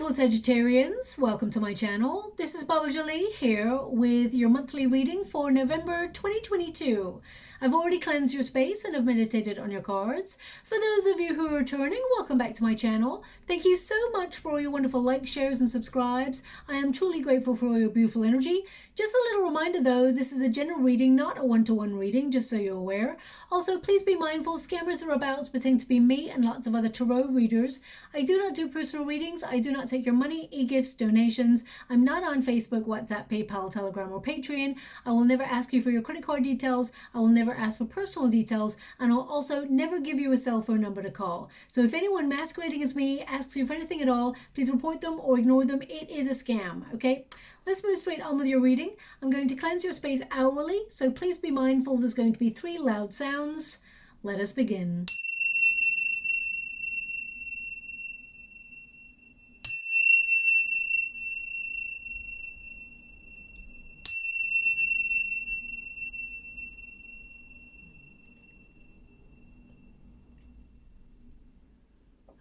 beautiful Sagittarians, welcome to my channel. This is Baba Jolie here with your monthly reading for November 2022. I've already cleansed your space and have meditated on your cards. For those of you who are returning, welcome back to my channel. Thank you so much for all your wonderful likes, shares and subscribes. I am truly grateful for all your beautiful energy. Just a little reminder though, this is a general reading, not a one-to-one reading, just so you're aware. Also, please be mindful, scammers are about pretending to be me and lots of other tarot readers. I do not do personal readings. I do not take your money, e-gifts, donations. I'm not on Facebook, WhatsApp, PayPal, Telegram, or Patreon. I will never ask you for your credit card details. I will never ask for personal details, and I'll also never give you a cell phone number to call. So if anyone masquerading as me asks you for anything at all, please report them or ignore them. It is a scam, okay? Let's move straight on with your reading. I'm going to cleanse your space hourly, so please be mindful there's going to be 3 loud sounds. Let us begin.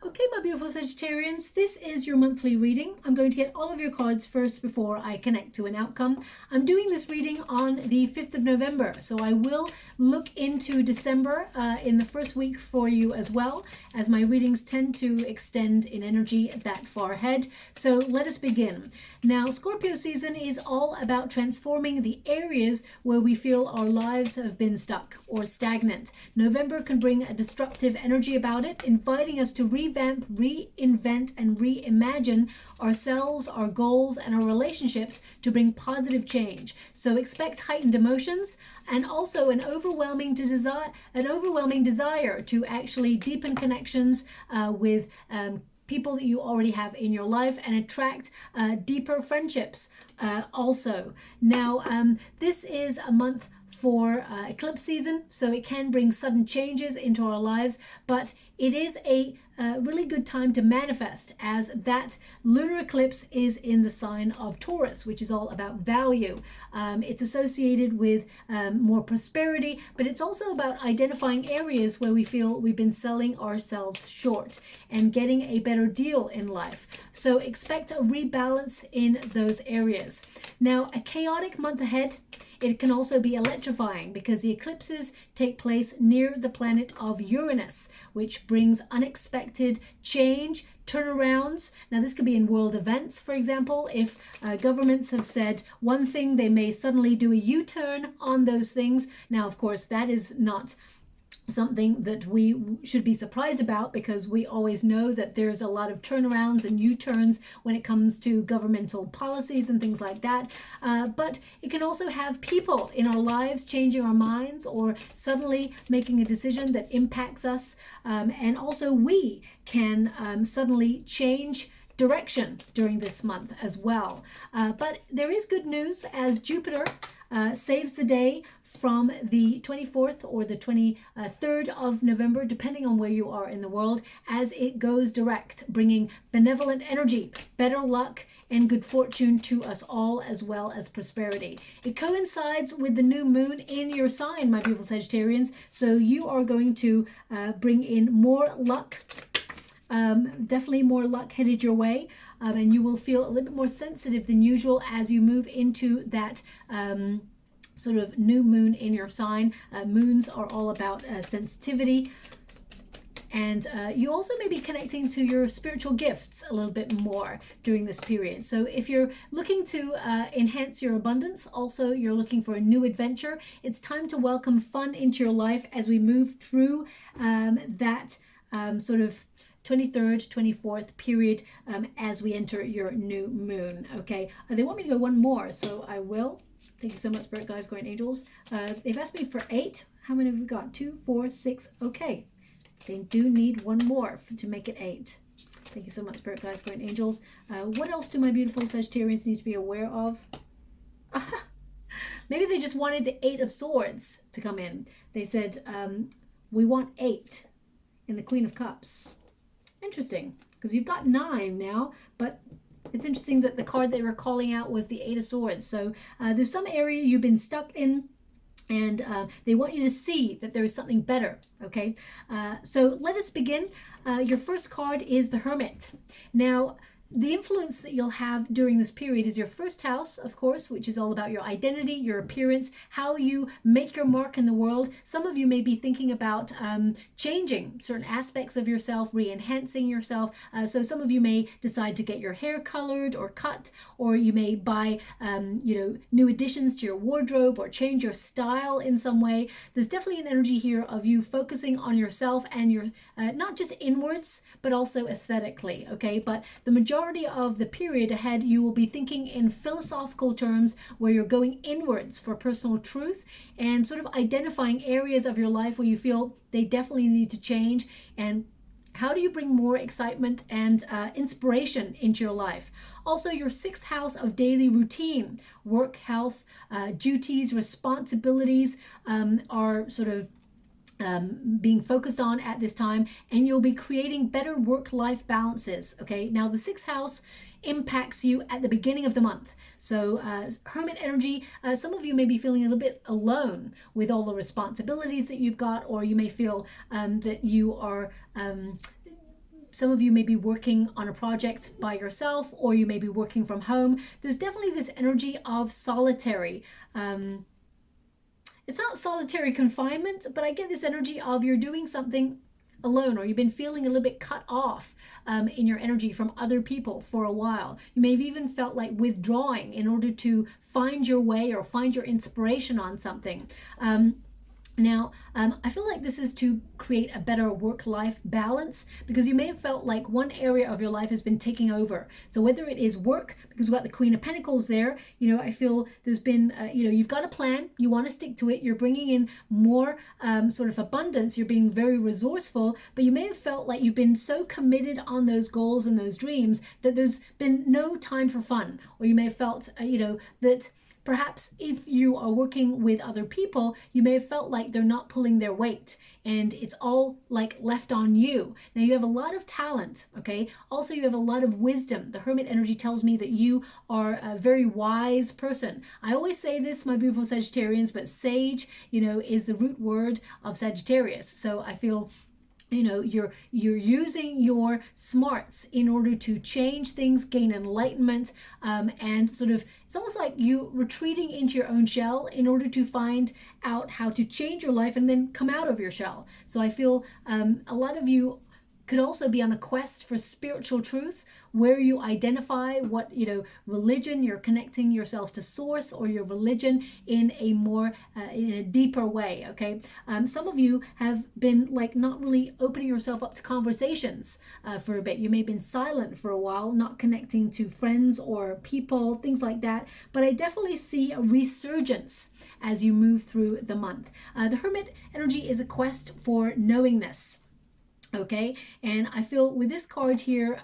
Okay, my beautiful Sagittarians, this is your monthly reading. I'm going to get all of your cards first before I connect to an outcome. I'm doing this reading on the 5th of November, so I will look into December in the first week for you as well, as my readings tend to extend in energy that far ahead. So let us begin. Now, Scorpio season is all about transforming the areas where we feel our lives have been stuck or stagnant. November can bring a destructive energy about it, inviting us to revamp, reinvent, and reimagine ourselves, our goals, and our relationships to bring positive change. So expect heightened emotions and also an overwhelming desire to actually deepen connections with people that you already have in your life and attract deeper friendships also. Now, this is a month for eclipse season, so it can bring sudden changes into our lives, but it is a really good time to manifest, as that lunar eclipse is in the sign of Taurus, which is all about value. It's associated with more prosperity, but it's also about identifying areas where we feel we've been selling ourselves short and getting a better deal in life. So expect a rebalance in those areas. Now, a chaotic month ahead. It can also be electrifying because the eclipses take place near the planet of Uranus, which brings unexpected change, turnarounds. Now, this could be in world events, for example. If governments have said one thing, they may suddenly do a U-turn on those things. Now, of course, that is not something that we should be surprised about, because we always know that there's a lot of turnarounds and U-turns when it comes to governmental policies and things like that. But it can also have people in our lives changing our minds or suddenly making a decision that impacts us. And also we can suddenly change direction during this month as well. But there is good news, as Jupiter saves the day from the 24th or the 23rd of November, depending on where you are in the world, as it goes direct, bringing benevolent energy, better luck, and good fortune to us all, as well as prosperity. It coincides with the new moon in your sign, my beautiful Sagittarians, so you are going to bring in more luck. Definitely more luck headed your way, and you will feel a little bit more sensitive than usual as you move into that sort of new moon in your sign. Moons are all about sensitivity, and you also may be connecting to your spiritual gifts a little bit more during this period. So if you're looking to enhance your abundance, also you're looking for a new adventure, it's time to welcome fun into your life as we move through that sort of 23rd, 24th period as we enter your new moon. Okay, they want me to go one more, so I will. Thank you so much, Spirit Guides, Guardian Angels. They've asked me for 8. How many have we got? 2, 4, 6. Okay, they do need one more to make it 8. Thank you so much, Spirit Guides, Guardian Angels. What else do my beautiful Sagittarians need to be aware of? Maybe they just wanted the 8 of Swords to come in. They said, we want 8 in the Queen of Cups. Interesting, because you've got 9 now, but it's interesting that the card they were calling out was the 8 of Swords. So there's some area you've been stuck in, and they want you to see that there is something better. Okay, so let us begin. Your first card is the Hermit. Now, the influence that you'll have during this period is your first house, of course, which is all about your identity, your appearance, how you make your mark in the world. Some of you may be thinking about changing certain aspects of yourself, re-enhancing yourself. So some of you may decide to get your hair colored or cut, or you may buy, new additions to your wardrobe or change your style in some way. There's definitely an energy here of you focusing on yourself and your, not just inwards, but also aesthetically, okay? But the majority of the period ahead, you will be thinking in philosophical terms where you're going inwards for personal truth and sort of identifying areas of your life where you feel they definitely need to change, and how do you bring more excitement and inspiration into your life. Also, your sixth house of daily routine, work, health, duties, responsibilities are sort of being focused on at this time, and you'll be creating better work-life balances. Okay, now the sixth house impacts you at the beginning of the month. So hermit energy, some of you may be feeling a little bit alone with all the responsibilities that you've got, or you may feel that you are some of you may be working on a project by yourself, or you may be working from home. There's definitely this energy of solitary. It's not solitary confinement, but I get this energy of you're doing something alone, or you've been feeling a little bit cut off in your energy from other people for a while. You may have even felt like withdrawing in order to find your way or find your inspiration on something. Now, I feel like this is to create a better work-life balance, because you may have felt like one area of your life has been taking over. So whether it is work, because we've got the Queen of Pentacles there, I feel there's been, you've got a plan, you want to stick to it, you're bringing in more sort of abundance, you're being very resourceful, but you may have felt like you've been so committed on those goals and those dreams that there's been no time for fun. Or you may have felt, that perhaps if you are working with other people, you may have felt like they're not pulling their weight and it's all like left on you. Now you have a lot of talent, okay? Also you have a lot of wisdom. The Hermit energy tells me that you are a very wise person. I always say this, my beautiful Sagittarians, but sage, is the root word of Sagittarius. So I feel you're using your smarts in order to change things, gain enlightenment, and sort of, it's almost like you retreating into your own shell in order to find out how to change your life and then come out of your shell. So I feel a lot of you could also be on a quest for spiritual truth, where you identify what, religion, you're connecting yourself to source, or your religion in a more, in a deeper way, okay? Some of you have been like not really opening yourself up to conversations for a bit. You may have been silent for a while, not connecting to friends or people, things like that. But I definitely see a resurgence as you move through the month. The Hermit energy is a quest for knowingness. Okay, and I feel with this card here,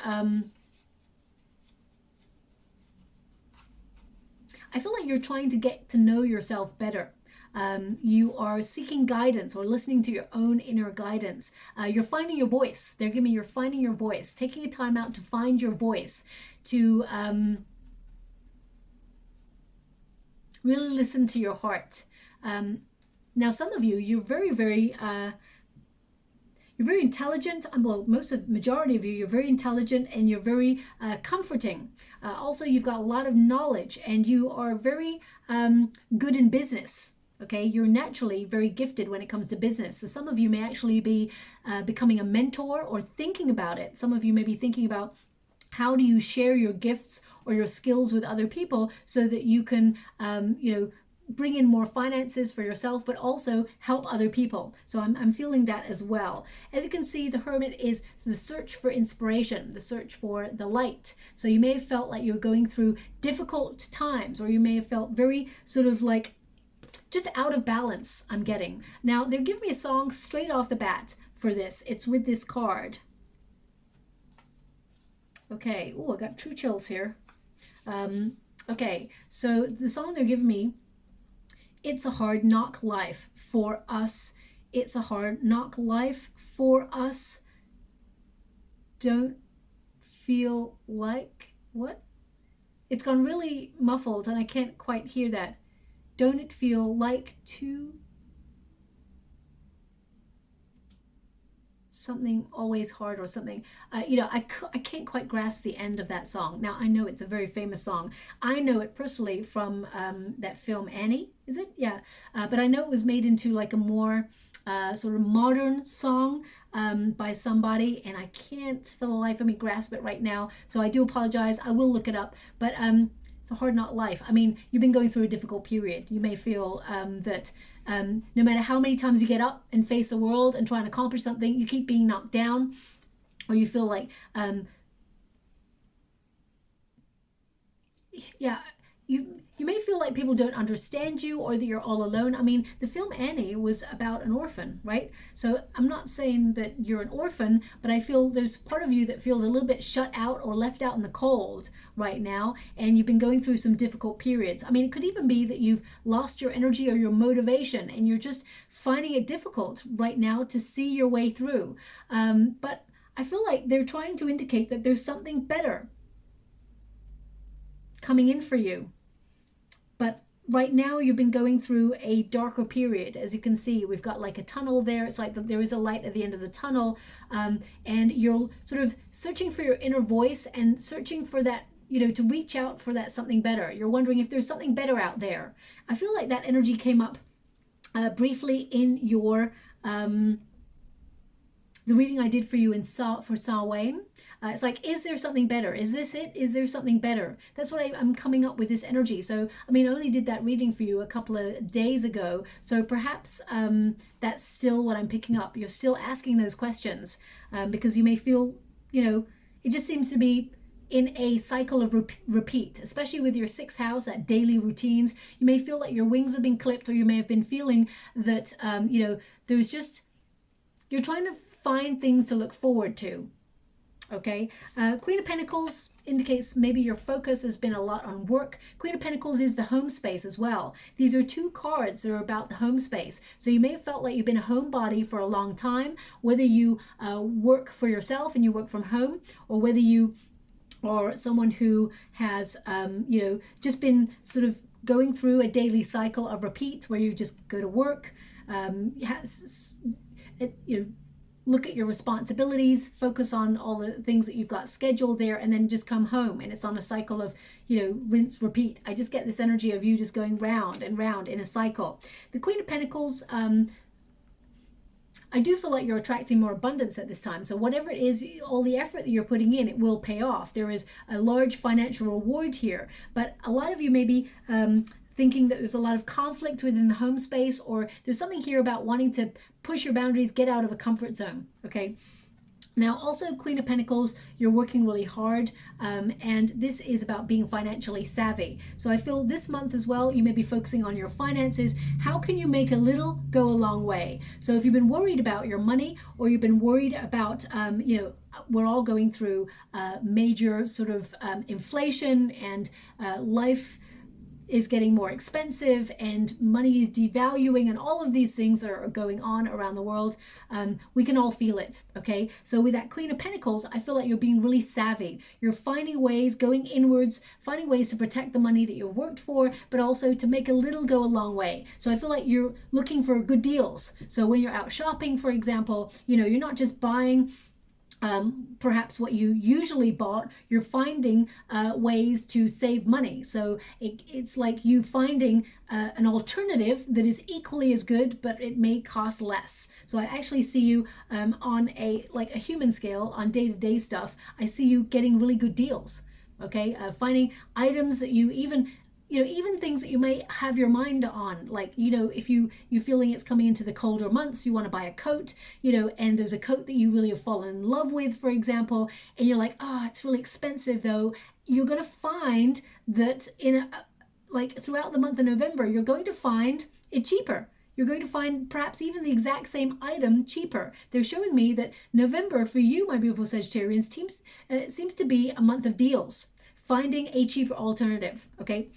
I feel like you're trying to get to know yourself better. You are seeking guidance or listening to your own inner guidance. You're finding your voice. They're giving me, you're finding your voice, taking a time out to find your voice, to really listen to your heart. Now, some of you, you're very, very... you're very intelligent. Well, majority of you, you're very intelligent and you're very comforting. Also, you've got a lot of knowledge and you are very good in business. Okay, you're naturally very gifted when it comes to business. So some of you may actually be becoming a mentor or thinking about it. Some of you may be thinking about how do you share your gifts or your skills with other people so that you can, bring in more finances for yourself, but also help other people. So I'm feeling that as well. As you can see, the Hermit is the search for inspiration, the search for the light. So you may have felt like you're going through difficult times, or you may have felt very sort of like just out of balance, I'm getting. Now, they're giving me a song straight off the bat for this. It's with this card. Okay, oh, I got true chills here. Okay, so the song they're giving me, it's a hard knock life for us. It's a hard knock life for us. Don't feel like, what? It's gone really muffled and I can't quite hear that. Don't it feel like to something always hard or something. You know, I can't quite grasp the end of that song. Now, I know it's a very famous song. I know it personally from that film Annie, is it? Yeah. But I know it was made into like a more sort of modern song by somebody, and I can't for the life of me grasp it right now. So I do apologize. I will look it up. But it's a hard not life. I mean, you've been going through a difficult period. You may feel that no matter how many times you get up and face the world and try and accomplish something, you keep being knocked down, or you feel like, yeah, you may feel like people don't understand you, or that you're all alone. I mean, the film Annie was about an orphan, right? So I'm not saying that you're an orphan, but I feel there's part of you that feels a little bit shut out or left out in the cold right now, and you've been going through some difficult periods. I mean, it could even be that you've lost your energy or your motivation, and you're just finding it difficult right now to see your way through. But I feel like they're trying to indicate that there's something better coming in for you. But right now you've been going through a darker period. As you can see, we've got like a tunnel there. It's like there is a light at the end of the tunnel, and you're sort of searching for your inner voice and searching for that, you know, to reach out for that something better. You're wondering if there's something better out there. I feel like that energy came up briefly in your the reading I did for you for Samhain. It's like, is there something better? Is this it? Is there something better? That's what I'm coming up with, this energy. So, I mean, I only did that reading for you a couple of days ago. So perhaps that's still what I'm picking up. You're still asking those questions because you may feel, you know, it just seems to be in a cycle of repeat, especially with your 6th house, that daily routines. You may feel like your wings have been clipped, or you may have been feeling that, you know, there's just, you're trying to find things to look forward to. Okay, Queen of Pentacles indicates maybe your focus has been a lot on work. Queen of Pentacles is the home space as well. These are 2 cards that are about the home space. So you may have felt like you've been a homebody for a long time, whether you work for yourself and you work from home, or whether you are someone who has, you know, just been sort of going through a daily cycle of repeat where you just go to work, you know, look at your responsibilities, focus on all the things that you've got scheduled there, and then just come home. And it's on a cycle of, you know, rinse, repeat. I just get this energy of you just going round and round in a cycle. The Queen of Pentacles, I do feel like you're attracting more abundance at this time. So whatever it is, all the effort that you're putting in, it will pay off. There is a large financial reward here. But a lot of you may be thinking that there's a lot of conflict within the home space, or there's something here about wanting to push your boundaries, get out of a comfort zone, okay? Now, also Queen of Pentacles, you're working really hard, and this is about being financially savvy. So I feel this month as well, you may be focusing on your finances. How can you make a little go a long way? So if you've been worried about your money, or you've been worried about, you know, we're all going through major sort of inflation, and life is getting more expensive, and money is devaluing, and all of these things are going on around the world. We can all feel it, okay? So with that Queen of Pentacles, I feel like you're being really savvy. You're finding ways, going inwards, finding ways to protect the money that you've worked for, but also to make a little go a long way. So I feel like you're looking for good deals. So when you're out shopping, for example, you know, you're not just buying perhaps what you usually bought. You're finding ways to save money. So it's like you finding an alternative that is equally as good, but it may cost less. So I actually see you on a human scale, on day-to-day stuff. I see you getting really good deals. Okay, finding items that you even, you know, even things that you may have your mind on, like, you know, if you're feeling it's coming into the colder months, you want to buy a coat, you know, and there's a coat that you really have fallen in love with, for example, and you're like, oh, it's really expensive though. You're going to find that throughout the month of November, you're going to find it cheaper. You're going to find perhaps even the exact same item cheaper. They're showing me that November for you, my beautiful Sagittarians, seems to be a month of deals, finding a cheaper alternative, okay?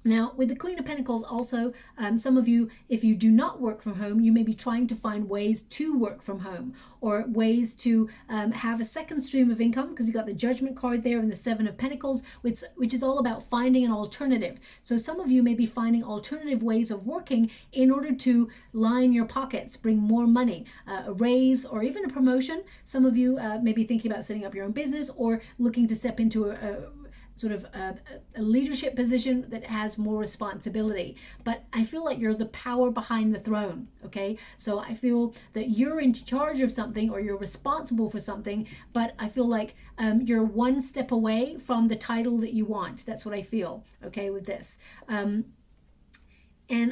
Now, with the Queen of Pentacles also, some of you, if you do not work from home, you may be trying to find ways to work from home, or ways to have a second stream of income, because you've got the Judgment card there and the Seven of Pentacles, which is all about finding an alternative. So some of you may be finding alternative ways of working in order to line your pockets, bring more money, a raise, or even a promotion. Some of you may be thinking about setting up your own business, or looking to step into a sort of a leadership position that has more responsibility. But I feel like you're the power behind the throne, okay? So I feel that you're in charge of something, or you're responsible for something, but I feel like you're one step away from the title that you want. That's what I feel, okay, with this. And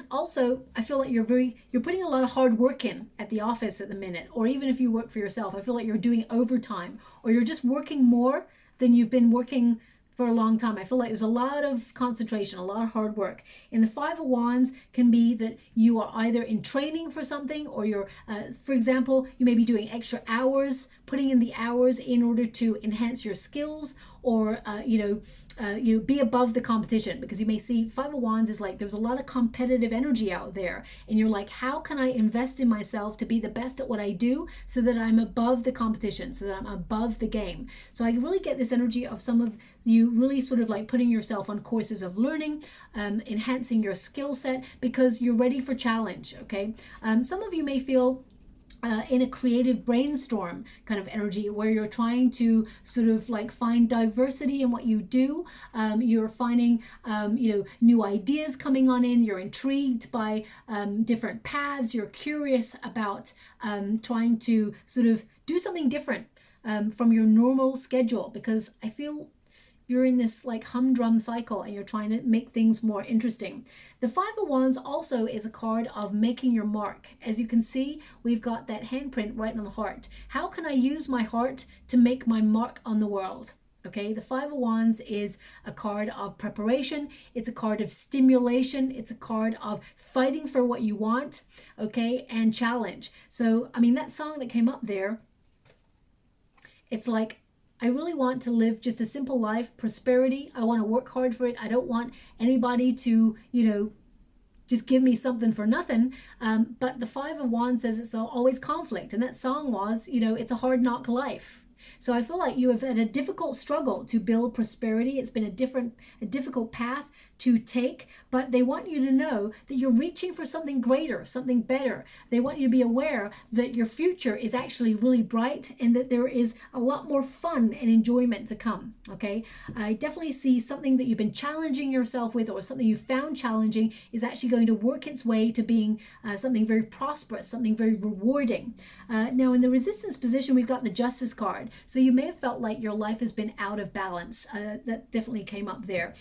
also, I feel like you're putting a lot of hard work in at the office at the minute, or even if you work for yourself, I feel like you're doing overtime, or you're just working more than you've been working for a long time. I feel like there's a lot of concentration, a lot of hard work. And the Five of Wands can be that you are either in training for something, or you're, for example, you may be doing extra hours, putting in the hours in order to enhance your skills, or be above the competition, because you may see Five of Wands is like there's a lot of competitive energy out there, and you're like, how can I invest in myself to be the best at what I do, so that I'm above the competition, so that I'm above the game. So I really get this energy of some of you really sort of like putting yourself on courses of learning, enhancing your skill set, because you're ready for challenge, okay? Some of you may feel in a creative brainstorm kind of energy, where you're trying to sort of like find diversity in what you do. You're finding new ideas coming on in. You're intrigued by different paths. You're curious about trying to sort of do something different from your normal schedule, because I feel you're in this like humdrum cycle, and you're trying to make things more interesting. The Five of Wands also is a card of making your mark. As you can see, we've got that handprint right on the heart. How can I use my heart to make my mark on the world? Okay, the Five of Wands is a card of preparation. It's a card of stimulation. It's a card of fighting for what you want, okay, and challenge. So, I mean, that song that came up there, it's like, I really want to live just a simple life, prosperity. I want to work hard for it. I don't want anybody to, just give me something for nothing. But the Five of Wands says it's always conflict. And that song was, it's a hard knock life. So I feel like you have had a difficult struggle to build prosperity. It's been a difficult path to take, but they want you to know that you're reaching for something greater, something better. They want you to be aware that your future is actually really bright, and that there is a lot more fun and enjoyment to come, okay? I definitely see something that you've been challenging yourself with, or something you found challenging, is actually going to work its way to being something very prosperous, something very rewarding. Now in the resistance position, we've got the Justice card. So you may have felt like your life has been out of balance. That definitely came up there.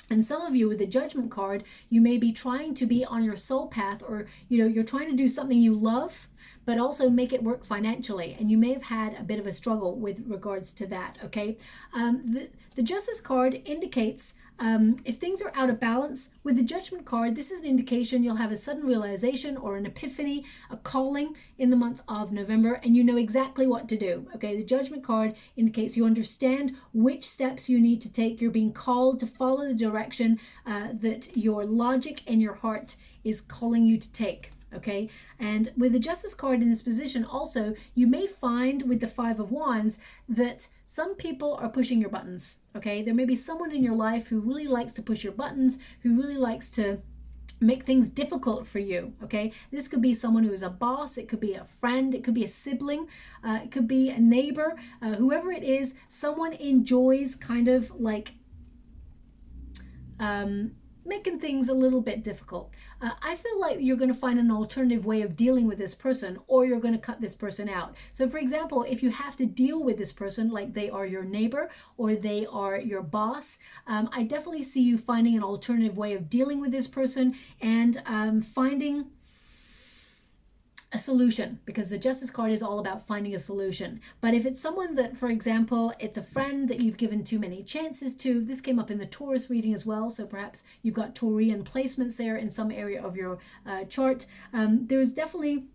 And some of you with the Judgment card, you may be trying to be on your soul path, or you're trying to do something you love, but also make it work financially. And you may have had a bit of a struggle with regards to that, okay? The Justice card indicates if things are out of balance. With the Judgment card, this is an indication you'll have a sudden realization, or an epiphany, a calling in the month of November, and you know exactly what to do, okay? The Judgment card indicates you understand which steps you need to take. You're being called to follow the direction that your logic and your heart is calling you to take. Okay, and with the Justice card in this position also, you may find with the Five of Wands that some people are pushing your buttons, okay? There may be someone in your life who really likes to push your buttons, who really likes to make things difficult for you, okay? This could be someone who is a boss, it could be a friend, it could be a sibling, it could be a neighbor, whoever it is. Someone enjoys kind of like making things a little bit difficult. I feel like you're going to find an alternative way of dealing with this person, or you're going to cut this person out. So for example, if you have to deal with this person like they are your neighbor, or they are your boss, I definitely see you finding an alternative way of dealing with this person, and finding a solution, because the Justice card is all about finding a solution. But if it's someone that, for example, it's a friend that you've given too many chances to, this came up in the Taurus reading as well, so perhaps you've got Taurian placements there in some area of your chart. There's definitely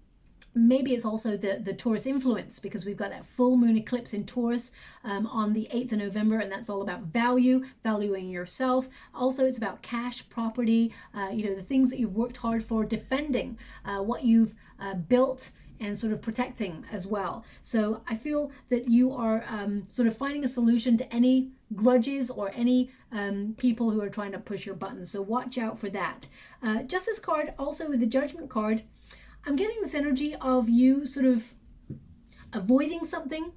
Maybe it's also the Taurus influence, because we've got that full moon eclipse in Taurus on the 8th of November, and that's all about valuing yourself. Also, it's about cash, property, the things that you've worked hard for, defending what you've built, and sort of protecting as well. So I feel that you are sort of finding a solution to any grudges or any people who are trying to push your buttons. So watch out for that. Justice card, also with the Judgment card, I'm getting this energy of you sort of avoiding something.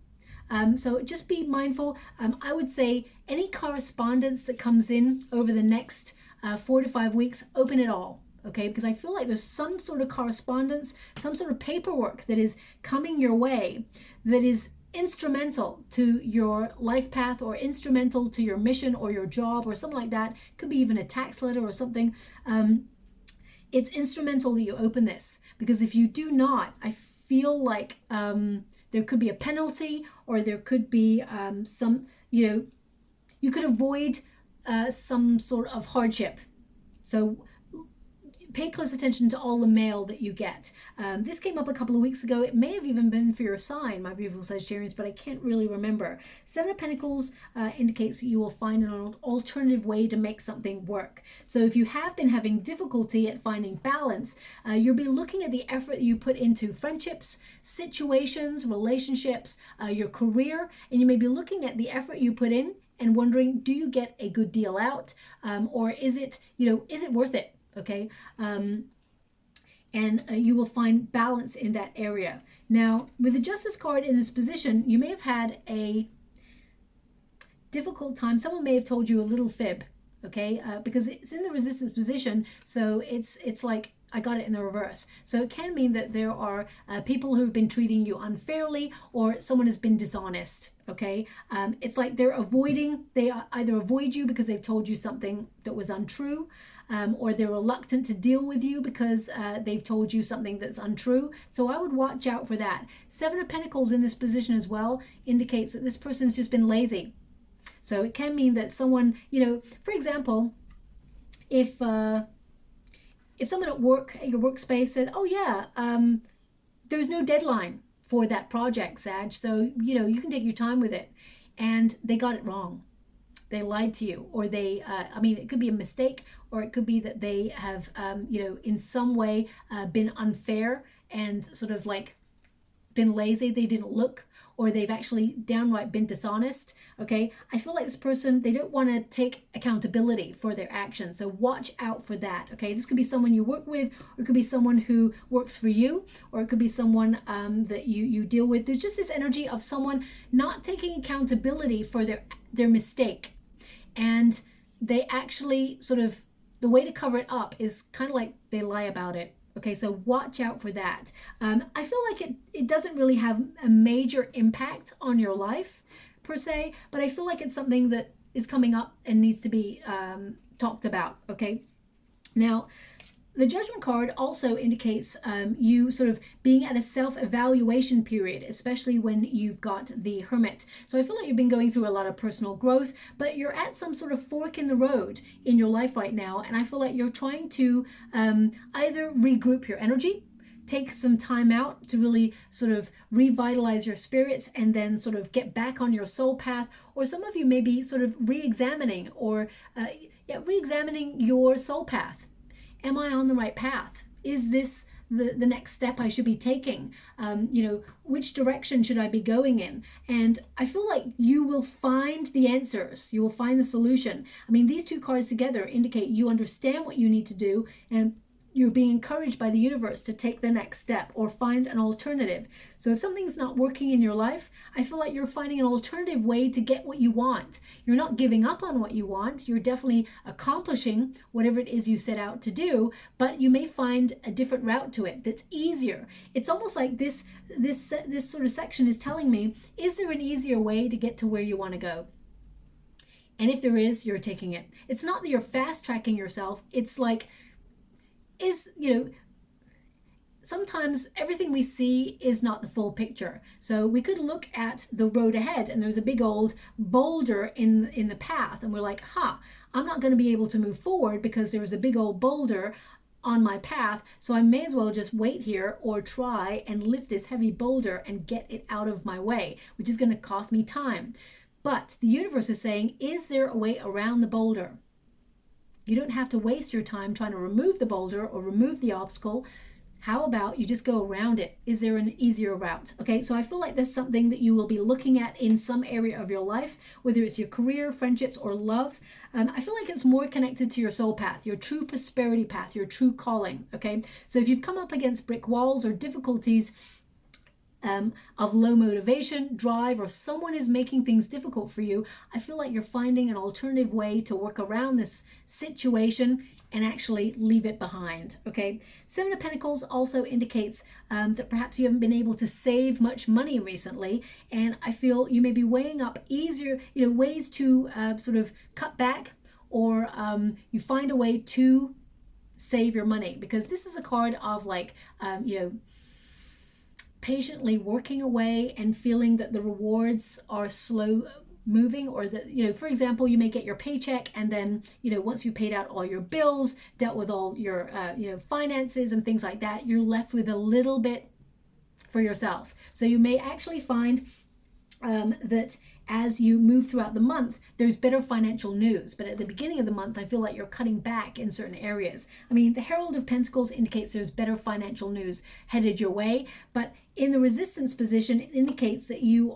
So just be mindful. I would say any correspondence that comes in over the next 4 to 5 weeks, open it all. Okay, because I feel like there's some sort of correspondence, some sort of paperwork that is coming your way that is instrumental to your life path, or instrumental to your mission or your job or something like that. Could be even a tax letter or something. It's instrumental that you open this, because if you do not, I feel like there could be a penalty, or there could be some, you could avoid some sort of hardship. So pay close attention to all the mail that you get. This came up a couple of weeks ago. It may have even been for your sign, my beautiful Sagittarians, but I can't really remember. Seven of Pentacles indicates that you will find an alternative way to make something work. So if you have been having difficulty at finding balance, you'll be looking at the effort you put into friendships, situations, relationships, your career, and you may be looking at the effort you put in and wondering, do you get a good deal out? Or is it worth it? Okay, and you will find balance in that area. Now, with the Justice card in this position, you may have had a difficult time. Someone may have told you a little fib, okay, because it's in the resistance position, so it's like I got it in the reverse. So it can mean that there are people who have been treating you unfairly, or someone has been dishonest. Okay, it's like they either avoid you because they've told you something that was untrue, or they're reluctant to deal with you because they've told you something that's untrue. So I would watch out for that. Seven of Pentacles in this position as well indicates that this person's just been lazy. So it can mean that someone, for example, if someone at work, at your workspace said, oh yeah, there's no deadline for that project, Sag, so you can take your time with it, and they got it wrong. They lied to you, or they it could be a mistake, or it could be that they have in some way been unfair and sort of like been lazy. They didn't look, or they've actually downright been dishonest. Okay, I feel like this person, they don't want to take accountability for their actions, so watch out for that. Okay, this could be someone you work with, or it could be someone who works for you, or it could be someone that you deal with. There's just this energy of someone not taking accountability for their mistake, and they actually sort of, the way to cover it up is kind of like they lie about it. Okay, so watch out for that. I feel like it doesn't really have a major impact on your life per se, but I feel like it's something that is coming up and needs to be talked about. Okay, now the Judgment card also indicates you sort of being at a self-evaluation period, especially when you've got the Hermit. So I feel like you've been going through a lot of personal growth, but you're at some sort of fork in the road in your life right now, and I feel like you're trying to either regroup your energy, take some time out to really sort of revitalize your spirits, and then sort of get back on your soul path, or some of you may be sort of re-examining your soul path. Am I on the right path? Is this the next step I should be taking? Which direction should I be going in? And I feel like you will find the answers. You will find the solution. I mean, these two cards together indicate you understand what you need to do, and you're being encouraged by the universe to take the next step or find an alternative. So if something's not working in your life, I feel like you're finding an alternative way to get what you want. You're not giving up on what you want. You're definitely accomplishing whatever it is you set out to do, but you may find a different route to it that's easier. It's almost like this sort of section is telling me, is there an easier way to get to where you want to go? And if there is, you're taking it. It's not that you're fast tracking yourself. It's like, sometimes everything we see is not the full picture. So we could look at the road ahead, and there's a big old boulder in the path, and we're like, I'm not going to be able to move forward because there was a big old boulder on my path, so I may as well just wait here or try and lift this heavy boulder and get it out of my way, which is going to cost me time. But the universe is saying, is there a way around the boulder? You don't have to waste your time trying to remove the boulder or remove the obstacle. How about you just go around it? Is there an easier route? Okay, so I feel like there's something that you will be looking at in some area of your life, whether it's your career, friendships, or love. I feel like it's more connected to your soul path, your true prosperity path, your true calling. Okay, so if you've come up against brick walls or difficulties of low motivation, drive, or someone is making things difficult for you, I feel like you're finding an alternative way to work around this situation and actually leave it behind. Okay, Seven of Pentacles also indicates that perhaps you haven't been able to save much money recently, and I feel you may be weighing up easier, ways to sort of cut back, or you find a way to save your money, because this is a card of like patiently working away and feeling that the rewards are slow moving, or that, for example, you may get your paycheck and then, once you've paid out all your bills, dealt with all your, finances and things like that, you're left with a little bit for yourself. So you may actually find that as you move throughout the month, there's better financial news. But at the beginning of the month, I feel like you're cutting back in certain areas. I mean, the Herald of Pentacles indicates there's better financial news headed your way. But in the resistance position, it indicates that you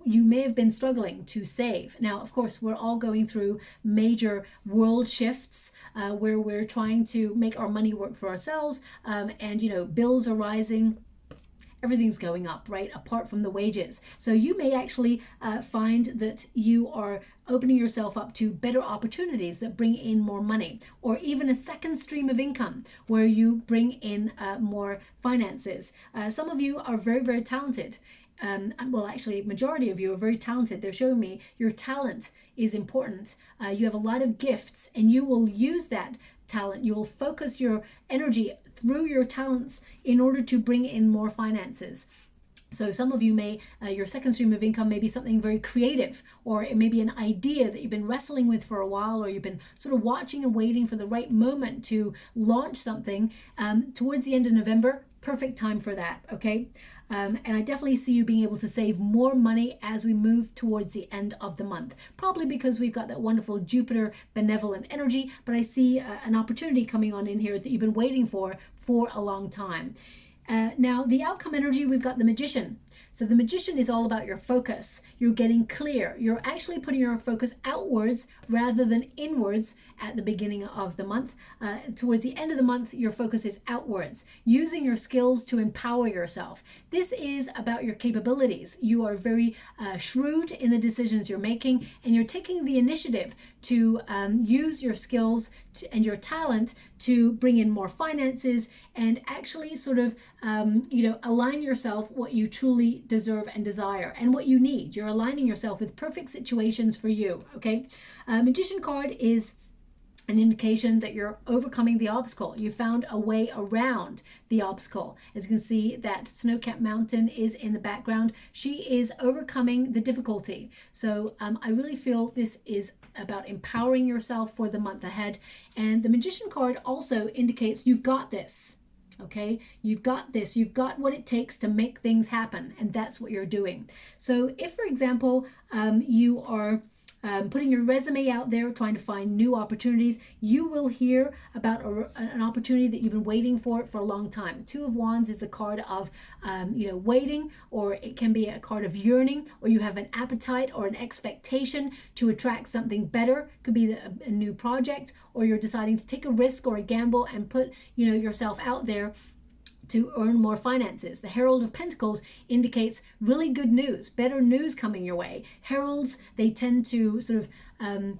may have been struggling to save. Now, of course, we're all going through major world shifts where we're trying to make our money work for ourselves. And, bills are rising. Everything's going up, right? Apart from the wages. So you may actually find that you are opening yourself up to better opportunities that bring in more money, or even a second stream of income where you bring in more finances. Some of you are very, very talented. Well, actually, majority of you are very talented. They're showing me your talent is important. You have a lot of gifts, and you will use that talent. You will focus your energy through your talents in order to bring in more finances. So some of you may, your second stream of income may be something very creative, or it may be an idea that you've been wrestling with for a while, or you've been sort of watching and waiting for the right moment to launch something. Towards the end of November, perfect time for that, okay? And I definitely see you being able to save more money as we move towards the end of the month. Probably because we've got that wonderful Jupiter benevolent energy, but I see an opportunity coming on in here that you've been waiting for a long time. Now, the outcome energy, we've got the Magician. So the Magician is all about your focus. You're getting clear. You're actually putting your focus outwards rather than inwards at the beginning of the month. Towards the end of the month, your focus is outwards, using your skills to empower yourself. This is about your capabilities. You are very shrewd in the decisions you're making, and you're taking the initiative to use your skills and your talent to bring in more finances and actually sort of, align yourself what you truly deserve and desire and what you need. You're aligning yourself with perfect situations for you, okay? Magician card is an indication that you're overcoming the obstacle. You found a way around the obstacle. As you can see, that snow-capped mountain is in the background. She is overcoming the difficulty. So I really feel this is about empowering yourself for the month ahead. And the Magician card also indicates you've got this. Okay, you've got this. You've got what it takes to make things happen, and that's what you're doing. So if, for example, you are putting your resume out there, trying to find new opportunities, you will hear about an opportunity that you've been waiting for a long time. Two of Wands is a card of, waiting, or it can be a card of yearning, or you have an appetite or an expectation to attract something better. Could be a new project, or you're deciding to take a risk or a gamble and put, yourself out there to earn more finances. The Herald of Pentacles indicates really good news, better news coming your way. Heralds, they tend to sort of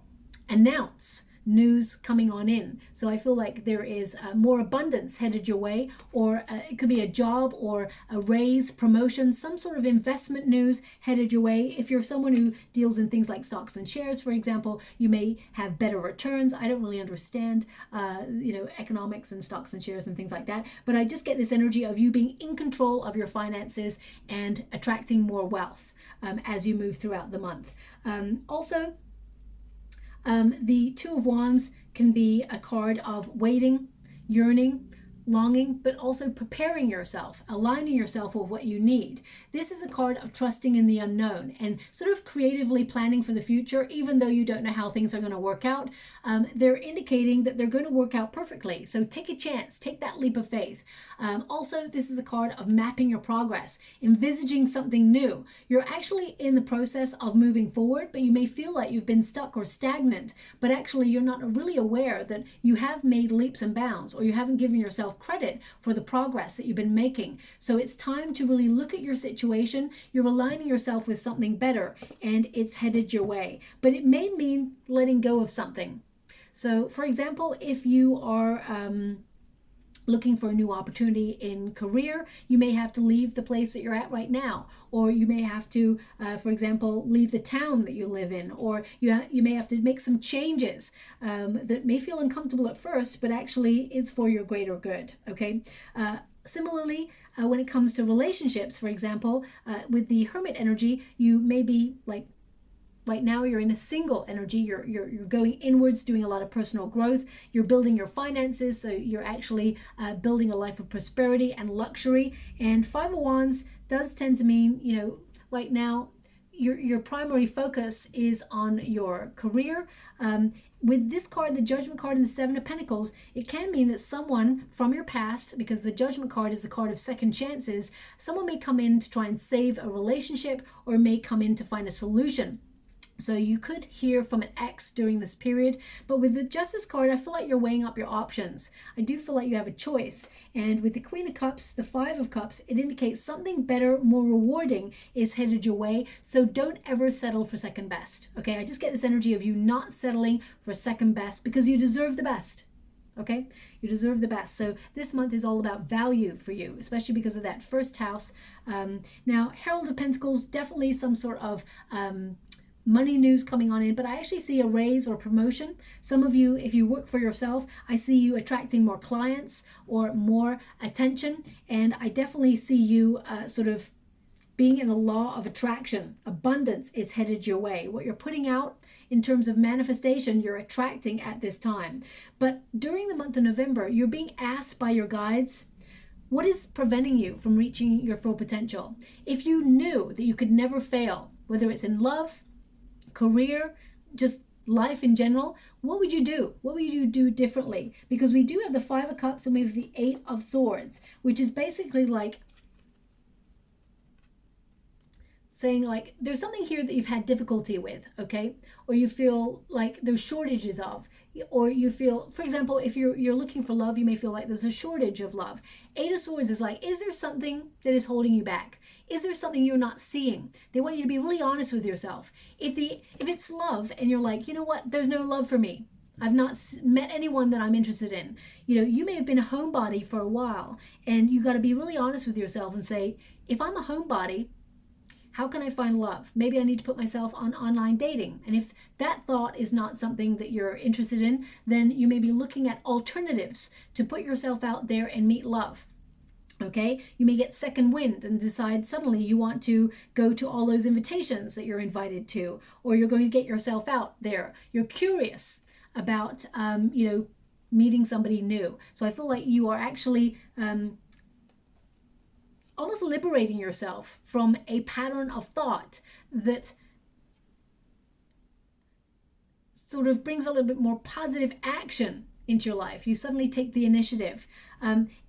announce news coming on in. So I feel like there is more abundance headed your way, or it could be a job or a raise, promotion, some sort of investment news headed your way. If you're someone who deals in things like stocks and shares, for example, you may have better returns. I don't really understand, economics and stocks and shares and things like that, but I just get this energy of you being in control of your finances and attracting more wealth as you move throughout the month. Also, the Two of Wands can be a card of waiting. yearning, longing, but also preparing yourself, aligning yourself with what you need. This is a card of trusting in the unknown and sort of creatively planning for the future, even though you don't know how things are going to work out. They're indicating that they're going to work out perfectly. So take a chance, take that leap of faith. Also, this is a card of mapping your progress, envisaging something new. You're actually in the process of moving forward, but you may feel like you've been stuck or stagnant, but actually you're not really aware that you have made leaps and bounds, or you haven't given yourself credit for the progress that you've been making. So it's time to really look at your situation. You're aligning yourself with something better, and it's headed your way. But it may mean letting go of something. So, for example, if you are looking for a new opportunity in career, you may have to leave the place that you're at right now, or you may have to, for example, leave the town that you live in, or you may have to make some changes that may feel uncomfortable at first, but actually it's for your greater good, okay? Similarly, when it comes to relationships, for example, with the hermit energy, you may be like, right now you're in a single energy, you're going inwards, doing a lot of personal growth, you're building your finances, so you're actually building a life of prosperity and luxury. And Five of Wands does tend to mean, you know, right now your primary focus is on your career. With this card, the Judgment card and the Seven of Pentacles, it can mean that someone from your past, because the Judgment card is the card of second chances, someone may come in to try and save a relationship, or may come in to find a solution. So you could hear from an ex during this period, but with the Justice card, I feel like you're weighing up your options. I do feel like you have a choice. And with the Queen of Cups, the Five of Cups, it indicates something better, more rewarding is headed your way. So don't ever settle for second best. Okay, I just get this energy of you not settling for second best, because you deserve the best. Okay, you deserve the best. So this month is all about value for you, especially because of that first house. Now, Herald of Pentacles, definitely some sort of money news coming on in, but I actually see a raise or promotion. Some of you, if you work for yourself, I see you attracting more clients or more attention, and I definitely see you sort of being in the law of attraction. Abundance is headed your way. What you're putting out in terms of manifestation, you're attracting at this time. But during the month of November, you're being asked by your guides, what is preventing you from reaching your full potential? If you knew that you could never fail, whether it's in love, career, just life in general, what would you do? What would you do differently? Because we do have the Five of Cups and we have the Eight of Swords, which is basically like saying like there's something here that you've had difficulty with, okay? Or you feel like there's shortages of, or you feel, for example, if you're looking for love, you may feel like there's a shortage of love. Eight of Swords is like, is there something that is holding you back? Is there something you're not seeing? They want you to be really honest with yourself. If it's love and you're like, you know what, there's no love for me, I've not met anyone that I'm interested in. You know, you may have been a homebody for a while, and you got to be really honest with yourself and say, if I'm a homebody, how can I find love? Maybe I need to put myself on online dating. And if that thought is not something that you're interested in, then you may be looking at alternatives to put yourself out there and meet love. Okay, you may get second wind and decide suddenly you want to go to all those invitations that you're invited to, or you're going to get yourself out there. You're curious about, you know, meeting somebody new. So I feel like you are actually almost liberating yourself from a pattern of thought that sort of brings a little bit more positive action into your life. You suddenly take the initiative.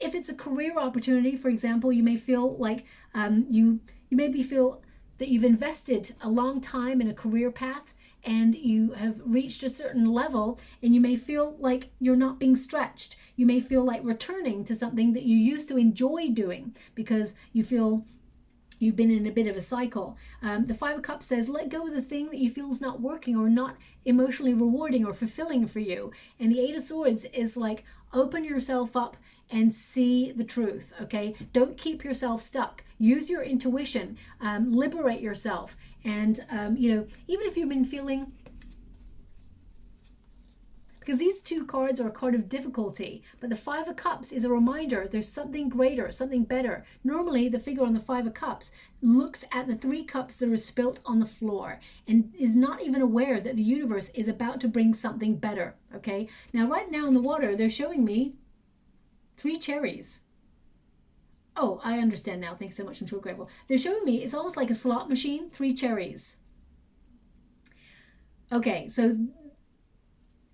If it's a career opportunity, for example, you may feel like you maybe feel that you've invested a long time in a career path and you have reached a certain level, and you may feel like you're not being stretched. You may feel like returning to something that you used to enjoy doing because you feel you've been in a bit of a cycle. The Five of Cups says, let go of the thing that you feel is not working or not emotionally rewarding or fulfilling for you. And the Eight of Swords is like, open yourself up and see the truth, okay? Don't keep yourself stuck. Use your intuition, liberate yourself. And, you know, even if you've been feeling, because these two cards are a card of difficulty, but the Five of Cups is a reminder there's something greater, something better. Normally, the figure on the Five of Cups looks at the three cups that are spilt on the floor and is not even aware that the universe is about to bring something better, okay? Now, right now in the water, they're showing me 3 cherries. Oh, I understand now. Thanks so much. I'm so grateful. They're showing me it's almost like a slot machine, 3 cherries. Okay, so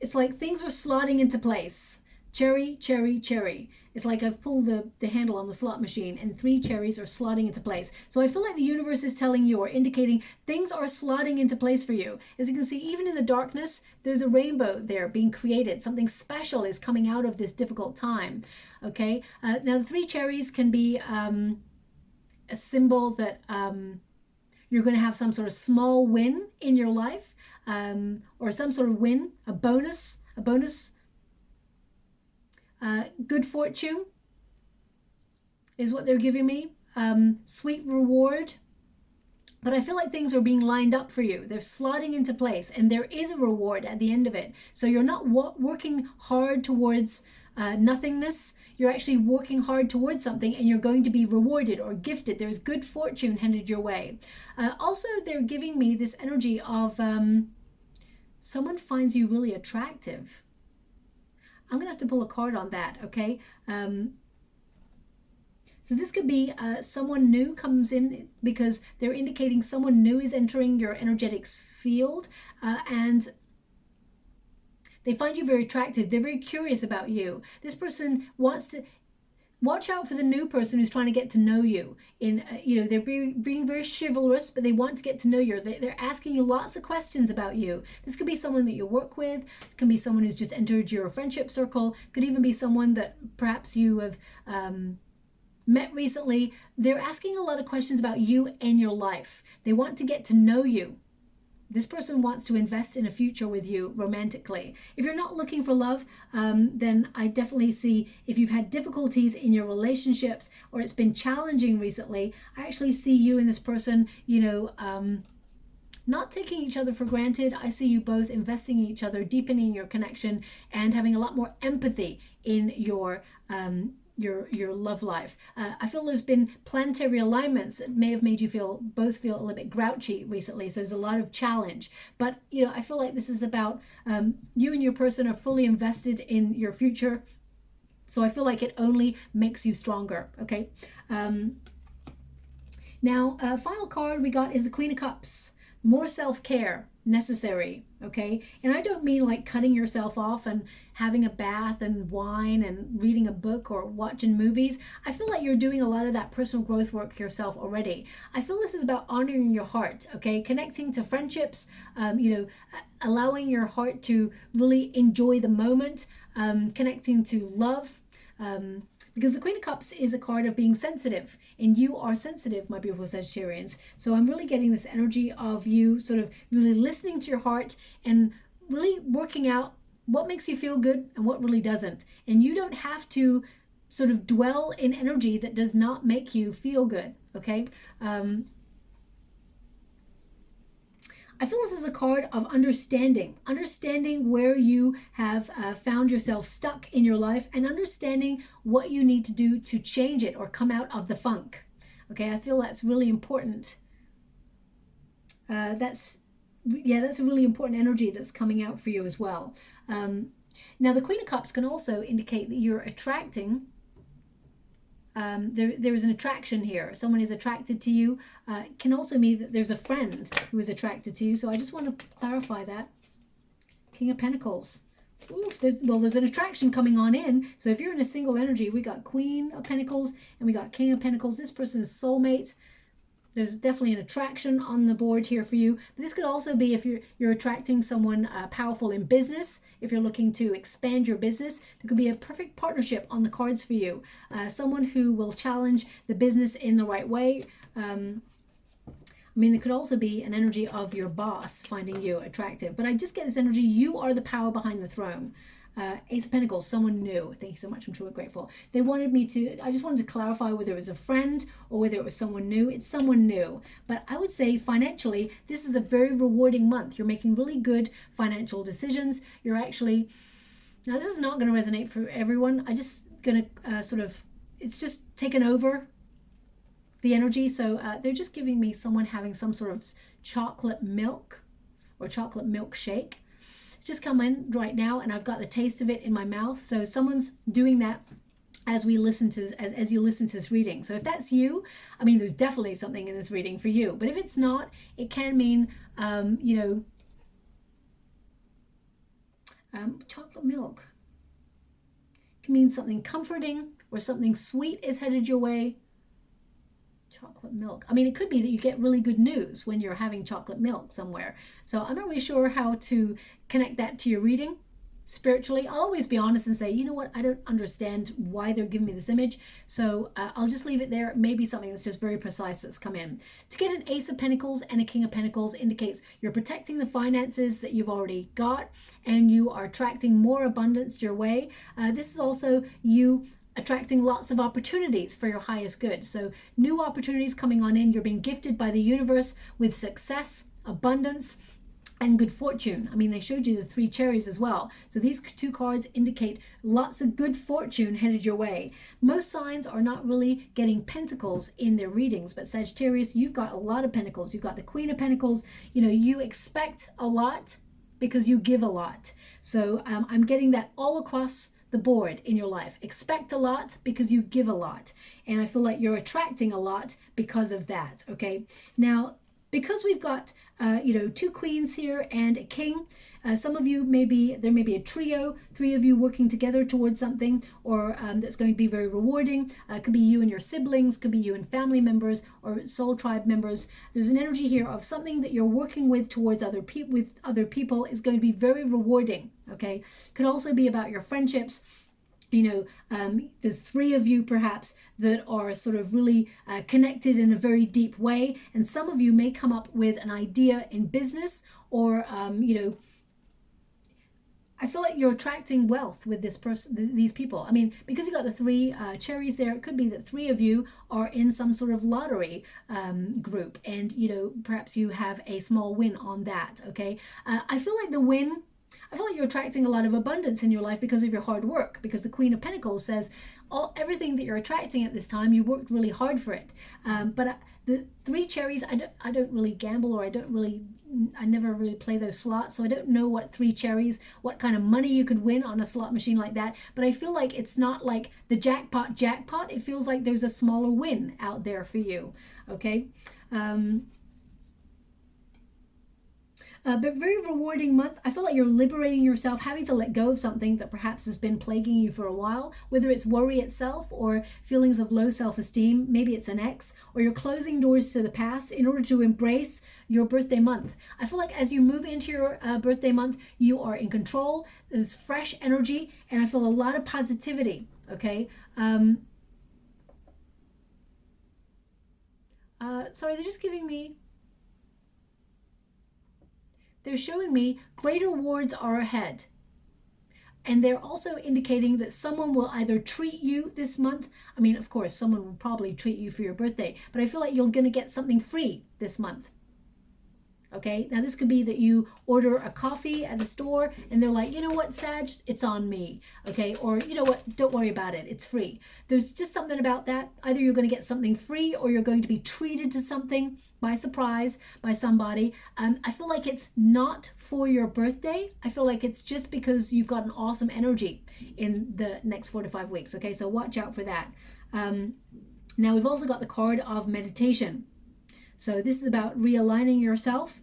it's like things are slotting into place. Cherry, cherry, cherry. It's like I've pulled the handle on the slot machine and 3 cherries are slotting into place. So I feel like the universe is telling you or indicating things are slotting into place for you. As you can see, even in the darkness, there's a rainbow there being created. Something special is coming out of this difficult time. Okay, now the 3 cherries can be a symbol that you're going to have some sort of small win in your life, or some sort of win, a bonus, good fortune is what they're giving me, sweet reward. But I feel like things are being lined up for you. They're slotting into place and there is a reward at the end of it. So you're not working hard towards nothingness. You're actually working hard towards something and you're going to be rewarded or gifted. There's good fortune headed your way. Also, they're giving me this energy of someone finds you really attractive. I'm going to have to pull a card on that, okay? So this could be someone new comes in because they're indicating someone new is entering your energetics field, and they find you very attractive. They're very curious about you. This person wants to watch out for the new person who's trying to get to know you. They're being very chivalrous, but they want to get to know you. They're asking you lots of questions about you. This could be someone that you work with. It can be someone who's just entered your friendship circle. Could even be someone that perhaps you have met recently. They're asking a lot of questions about you and your life. They want to get to know you. This person wants to invest in a future with you romantically. If you're not looking for love, then I definitely see if you've had difficulties in your relationships or it's been challenging recently, I actually see you and this person, not taking each other for granted. I see you both investing in each other, deepening your connection, and having a lot more empathy in your love life. I feel there's been planetary alignments that may have made you both feel a little bit grouchy recently. So there's a lot of challenge. But I feel like this is about you and your person are fully invested in your future. So I feel like it only makes you stronger. Okay. Now, final card we got is the Queen of Cups. More self-care necessary, okay? And I don't mean like cutting yourself off and having a bath and wine and reading a book or watching movies. I feel like you're doing a lot of that personal growth work yourself already. I feel this is about honoring your heart, okay? Connecting to friendships, allowing your heart to really enjoy the moment, connecting to love, because the Queen of Cups is a card of being sensitive, and you are sensitive, my beautiful Sagittarians. So I'm really getting this energy of you sort of really listening to your heart and really working out what makes you feel good and what really doesn't. And you don't have to sort of dwell in energy that does not make you feel good, okay? I feel this is a card of understanding where you have found yourself stuck in your life and understanding what you need to do to change it or come out of the funk. Okay, I feel that's really important. That's a really important energy that's coming out for you as well. Now, the Queen of Cups can also indicate that you're attracting. There is an attraction here. Someone is attracted to you. It can also mean that there's a friend who is attracted to you. So I just want to clarify that. King of Pentacles. Ooh, there's an attraction coming on in. So if you're in a single energy, we got Queen of Pentacles and we got King of Pentacles. This person's soulmate. There's definitely an attraction on the board here for you. But this could also be if you're attracting someone powerful in business. If you're looking to expand your business, there could be a perfect partnership on the cards for you. Someone who will challenge the business in the right way. There could also be an energy of your boss finding you attractive. But I just get this energy, you are the power behind the throne. Ace of Pentacles, someone new. Thank you so much. I'm truly grateful. I just wanted to clarify whether it was a friend or whether it was someone new. It's someone new. But I would say financially, this is a very rewarding month. You're making really good financial decisions. You're actually, now this is not going to resonate for everyone. I just going to it's just taken over the energy. So they're just giving me someone having some sort of chocolate milk or chocolate milkshake. It's just come in right now and I've got the taste of it in my mouth. So someone's doing that as we listen to as you listen to this reading. So if that's you, I mean, there's definitely something in this reading for you. But if it's not, it can mean chocolate milk can mean something comforting or something sweet is headed your way. Chocolate milk. I mean, it could be that you get really good news when you're having chocolate milk somewhere. So I'm not really sure how to connect that to your reading spiritually. I'll always be honest and say, you know what, I don't understand why they're giving me this image. So I'll just leave it there. Maybe something that's just very precise that's come in. To get an Ace of Pentacles and a King of Pentacles indicates you're protecting the finances that you've already got, and you are attracting more abundance your way. This is also you attracting lots of opportunities for your highest good. So new opportunities coming on in. You're being gifted by the universe with success, abundance, and good fortune. I mean, they showed you the 3 cherries as well. So these 2 cards indicate lots of good fortune headed your way. Most signs are not really getting pentacles in their readings, but Sagittarius, you've got a lot of pentacles. You've got the Queen of Pentacles. You know, you expect a lot because you give a lot. So I'm getting that all across the board in your life. Expect a lot because you give a lot. And I feel like you're attracting a lot because of that, okay? Now, because we've got 2 queens here and a king, some of you there may be a trio, 3 of you working together towards something, or that's going to be very rewarding. Could be you and your siblings, could be you and family members or soul tribe members. There's an energy here of something that you're working with towards other people is going to be very rewarding, okay? Could also be about your friendships. There's 3 of you perhaps that are sort of really connected in a very deep way, and some of you may come up with an idea in business, or I feel like you're attracting wealth with these people. I mean, because you got the 3 cherries there, it could be that 3 of you are in some sort of lottery group, and perhaps you have a small win on that, okay? I feel like you're attracting a lot of abundance in your life because of your hard work, because the Queen of Pentacles says everything that you're attracting at this time, you worked really hard for it. But the 3 cherries, I don't really gamble, or I never really play those slots, so I don't know what 3 cherries, what kind of money you could win on a slot machine like that. But I feel like it's not like the jackpot. It feels like there's a smaller win out there for you, okay? But very rewarding month. I feel like you're liberating yourself, having to let go of something that perhaps has been plaguing you for a while, whether it's worry itself or feelings of low self-esteem. Maybe it's an ex, or you're closing doors to the past in order to embrace your birthday month. I feel like as you move into your birthday month, you are in control. There's fresh energy, and I feel a lot of positivity, okay? Sorry, they're just giving me... They're showing me great rewards are ahead. And they're also indicating that someone will either treat you this month. I mean, of course, someone will probably treat you for your birthday, but I feel like you're going to get something free this month. Okay, now this could be that you order a coffee at the store and they're like, you know what, Sag, it's on me. Okay, or you know what, don't worry about it, it's free. There's just something about that. Either you're going to get something free, or you're going to be treated to something by surprise by somebody. I feel like it's not for your birthday. I feel like it's just because you've got an awesome energy in the next 4 to 5 weeks. Okay, so watch out for that. Now we've also got the card of meditation. So this is about realigning yourself,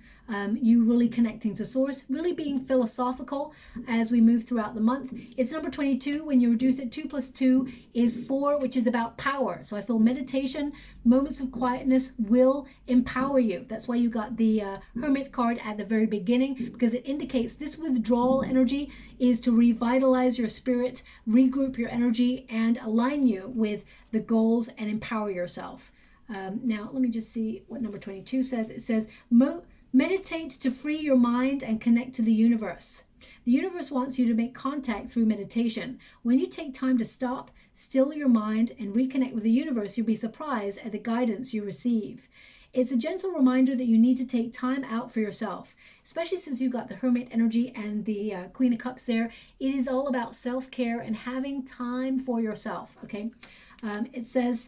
you really connecting to source, really being philosophical as we move throughout the month. It's number 22. When you reduce it, 2 plus 2 is 4, which is about power. So I feel meditation, moments of quietness will empower you. That's why you got the Hermit card at the very beginning, because it indicates this withdrawal energy is to revitalize your spirit, regroup your energy, and align you with the goals and empower yourself. Now, let me just see what number 22 says. It says, meditate to free your mind and connect to the universe. The universe wants you to make contact through meditation. When you take time to stop, still your mind, and reconnect with the universe, you'll be surprised at the guidance you receive. It's a gentle reminder that you need to take time out for yourself, especially since you've got the Hermit energy and the Queen of Cups there. It is all about self-care and having time for yourself, okay? It says...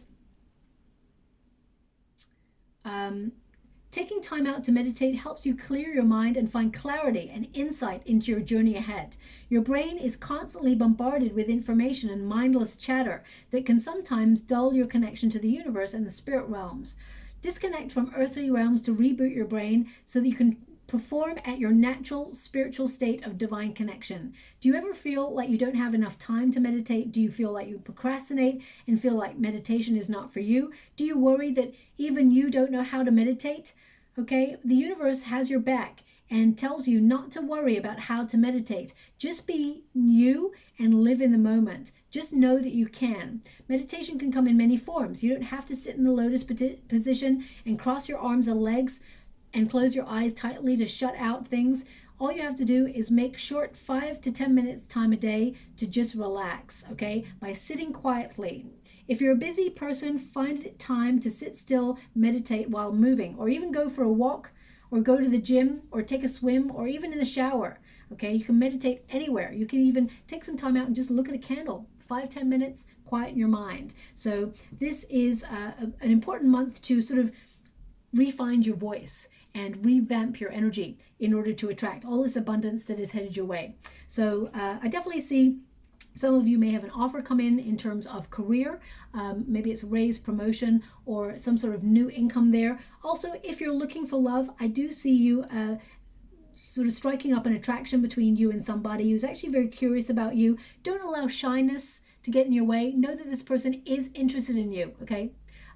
Taking time out to meditate helps you clear your mind and find clarity and insight into your journey ahead. Your brain is constantly bombarded with information and mindless chatter that can sometimes dull your connection to the universe and the spirit realms. Disconnect from earthly realms to reboot your brain so that you can perform at your natural spiritual state of divine connection. Do you ever feel like you don't have enough time to meditate? Do you feel like you procrastinate and feel like meditation is not for you? Do you worry that even you don't know how to meditate? Okay, the universe has your back and tells you not to worry about how to meditate. Just be you and live in the moment. Just know that you can. Meditation can come in many forms. You don't have to sit in the lotus position and cross your arms and legs and close your eyes tightly to shut out things. All you have to do is make short 5 to 10 minutes time a day to just relax, okay, by sitting quietly. If you're a busy person, find it time to sit still, meditate while moving, or even go for a walk, or go to the gym, or take a swim, or even in the shower, okay? You can meditate anywhere. You can even take some time out and just look at a candle. 5-10 minutes, quieten your mind. So this is an important month to sort of refine your voice and revamp your energy in order to attract all this abundance that is headed your way. So I definitely see some of you may have an offer come in terms of career. Maybe it's a raise, promotion, or some sort of new income there. Also, if you're looking for love, I do see you sort of striking up an attraction between you and somebody who's actually very curious about you. Don't allow shyness to get in your way. Know that this person is interested in you, okay?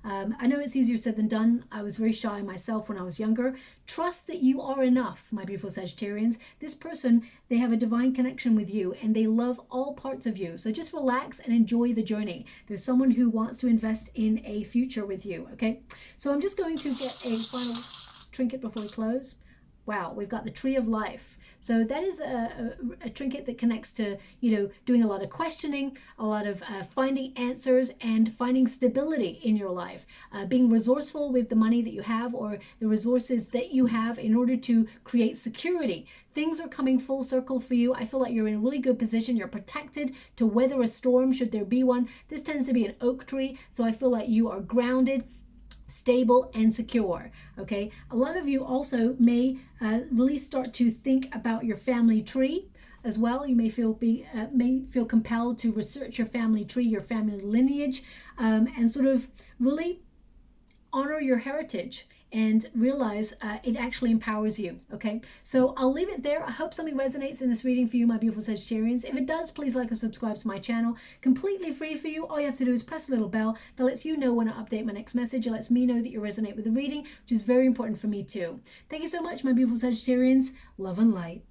I know it's easier said than done. I was very shy myself when I was younger. Trust that you are enough, my beautiful Sagittarians. This person, they have a divine connection with you and they love all parts of you. So just relax and enjoy the journey. There's someone who wants to invest in a future with you, okay? So I'm just going to get a final trinket before we close. Wow, we've got the Tree of Life. So that is a trinket that connects to, you know, doing a lot of questioning, a lot of finding answers and finding stability in your life, being resourceful with the money that you have or the resources that you have in order to create security. Things are coming full circle for you. I feel like you're in a really good position. You're protected to weather a storm should there be one. This tends to be an oak tree, so I feel like you are grounded, stable and secure. Okay, a lot of you also may really start to think about your family tree as well. You may feel compelled to research your family tree, your family lineage, and sort of really honor your heritage and realize it actually empowers you. Okay, so I'll leave it there. I hope something resonates in this reading for you, my beautiful Sagittarians. If it does, please like or subscribe to my channel. Completely free for you. All you have to do is press the little bell that lets you know when I update my next message. It lets me know that you resonate with the reading, which is very important for me too. Thank you so much, my beautiful Sagittarians. Love and light.